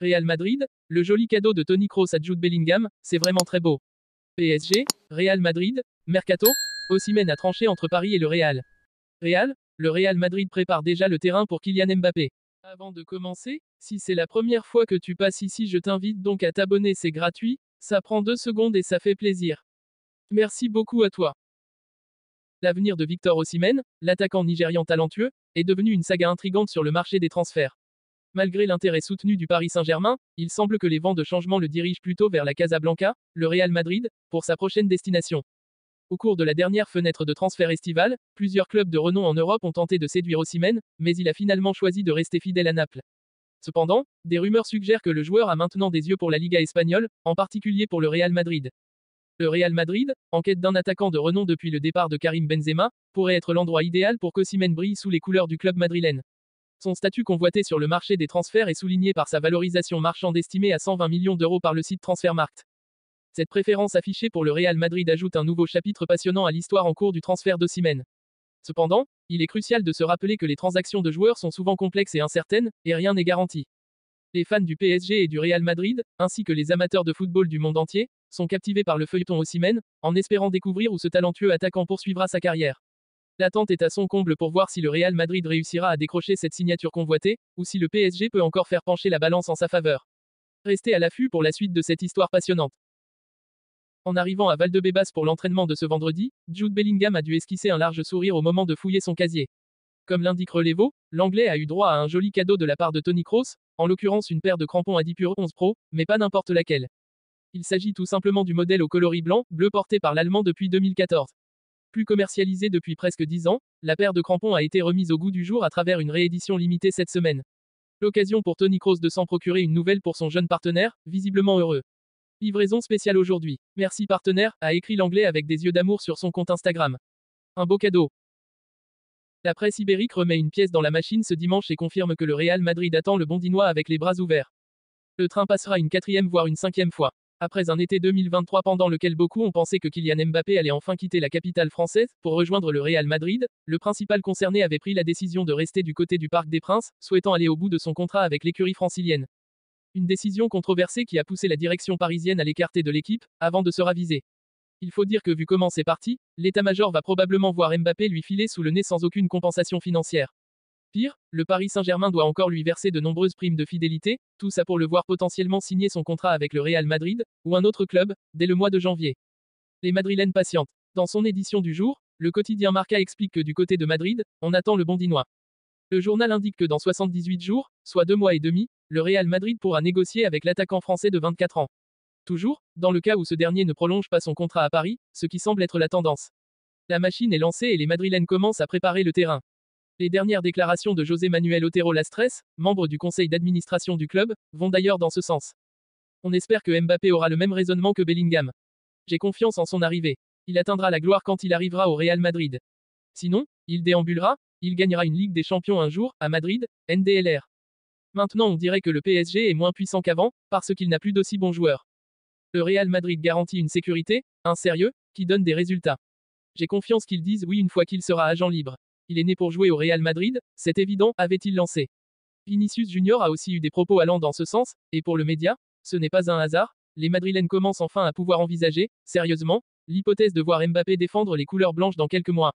Real Madrid, le joli cadeau de Toni Kroos à Jude Bellingham, c'est vraiment très beau. PSG, Real Madrid, Mercato, Osimhen a tranché entre Paris et le Real. Le Real Madrid prépare déjà le terrain pour Kylian Mbappé. Avant de commencer, si c'est la première fois que tu passes ici, je t'invite donc à t'abonner, c'est gratuit, ça prend 2 secondes et ça fait plaisir. Merci beaucoup à toi. L'avenir de Victor Osimhen, l'attaquant nigérian talentueux, est devenu une saga intrigante sur le marché des transferts. Malgré l'intérêt soutenu du Paris Saint-Germain, il semble que les vents de changement le dirigent plutôt vers la Casablanca, le Real Madrid, pour sa prochaine destination. Au cours de la dernière fenêtre de transfert estivale, plusieurs clubs de renom en Europe ont tenté de séduire Osimhen, mais il a finalement choisi de rester fidèle à Naples. Cependant, des rumeurs suggèrent que le joueur a maintenant des yeux pour la Liga espagnole, en particulier pour le Real Madrid. Le Real Madrid, en quête d'un attaquant de renom depuis le départ de Karim Benzema, pourrait être l'endroit idéal pour qu'Osimhen brille sous les couleurs du club madrilène. Son statut convoité sur le marché des transferts est souligné par sa valorisation marchande estimée à 120 millions d'euros par le site Transfermarkt. Cette préférence affichée pour le Real Madrid ajoute un nouveau chapitre passionnant à l'histoire en cours du transfert d'Osimhen. Cependant, il est crucial de se rappeler que les transactions de joueurs sont souvent complexes et incertaines, et rien n'est garanti. Les fans du PSG et du Real Madrid, ainsi que les amateurs de football du monde entier, sont captivés par le feuilleton Osimhen, en espérant découvrir où ce talentueux attaquant poursuivra sa carrière. L'attente est à son comble pour voir si le Real Madrid réussira à décrocher cette signature convoitée, ou si le PSG peut encore faire pencher la balance en sa faveur. Restez à l'affût pour la suite de cette histoire passionnante. En arrivant à Valdebebas pour l'entraînement de ce vendredi, Jude Bellingham a dû esquisser un large sourire au moment de fouiller son casier. Comme l'indique Relevo, l'Anglais a eu droit à un joli cadeau de la part de Toni Kroos, en l'occurrence une paire de crampons Adipure 11 Pro, mais pas n'importe laquelle. Il s'agit tout simplement du modèle au coloris bleu porté par l'Allemand depuis 2014. Plus commercialisé depuis presque 10 ans, la paire de crampons a été remise au goût du jour à travers une réédition limitée cette semaine. L'occasion pour Toni Kroos de s'en procurer une nouvelle pour son jeune partenaire, visiblement heureux. Livraison spéciale aujourd'hui. Merci partenaire, a écrit l'Anglais avec des yeux d'amour sur son compte Instagram. Un beau cadeau. La presse ibérique remet une pièce dans la machine ce dimanche et confirme que le Real Madrid attend le Bondinois avec les bras ouverts. Le train passera une 4e voire une 5e fois. Après un été 2023 pendant lequel beaucoup ont pensé que Kylian Mbappé allait enfin quitter la capitale française pour rejoindre le Real Madrid, le principal concerné avait pris la décision de rester du côté du Parc des Princes, souhaitant aller au bout de son contrat avec l'écurie francilienne. Une décision controversée qui a poussé la direction parisienne à l'écarter de l'équipe, avant de se raviser. Il faut dire que vu comment c'est parti, l'état-major va probablement voir Mbappé lui filer sous le nez sans aucune compensation financière. Pire, le Paris Saint-Germain doit encore lui verser de nombreuses primes de fidélité, tout ça pour le voir potentiellement signer son contrat avec le Real Madrid, ou un autre club, dès le mois de janvier. Les Madrilènes patientent. Dans son édition du jour, le quotidien Marca explique que du côté de Madrid, on attend le Bondinois. Le journal indique que dans 78 jours, soit 2 mois et demi, le Real Madrid pourra négocier avec l'attaquant français de 24 ans. Toujours, dans le cas où ce dernier ne prolonge pas son contrat à Paris, ce qui semble être la tendance. La machine est lancée et les Madrilènes commencent à préparer le terrain. Les dernières déclarations de José Manuel Otero Lastres, membre du conseil d'administration du club, vont d'ailleurs dans ce sens. On espère que Mbappé aura le même raisonnement que Bellingham. J'ai confiance en son arrivée. Il atteindra la gloire quand il arrivera au Real Madrid. Sinon, il déambulera, il gagnera une Ligue des Champions un jour, à Madrid, NDLR. Maintenant on dirait que le PSG est moins puissant qu'avant, parce qu'il n'a plus d'aussi bons joueurs. Le Real Madrid garantit une sécurité, un sérieux, qui donne des résultats. J'ai confiance qu'ils disent oui une fois qu'il sera agent libre. Il est né pour jouer au Real Madrid, c'est évident, avait-il lancé. Vinicius Junior a aussi eu des propos allant dans ce sens, et pour le média, ce n'est pas un hasard, les Madrilènes commencent enfin à pouvoir envisager, sérieusement, l'hypothèse de voir Mbappé défendre les couleurs blanches dans quelques mois.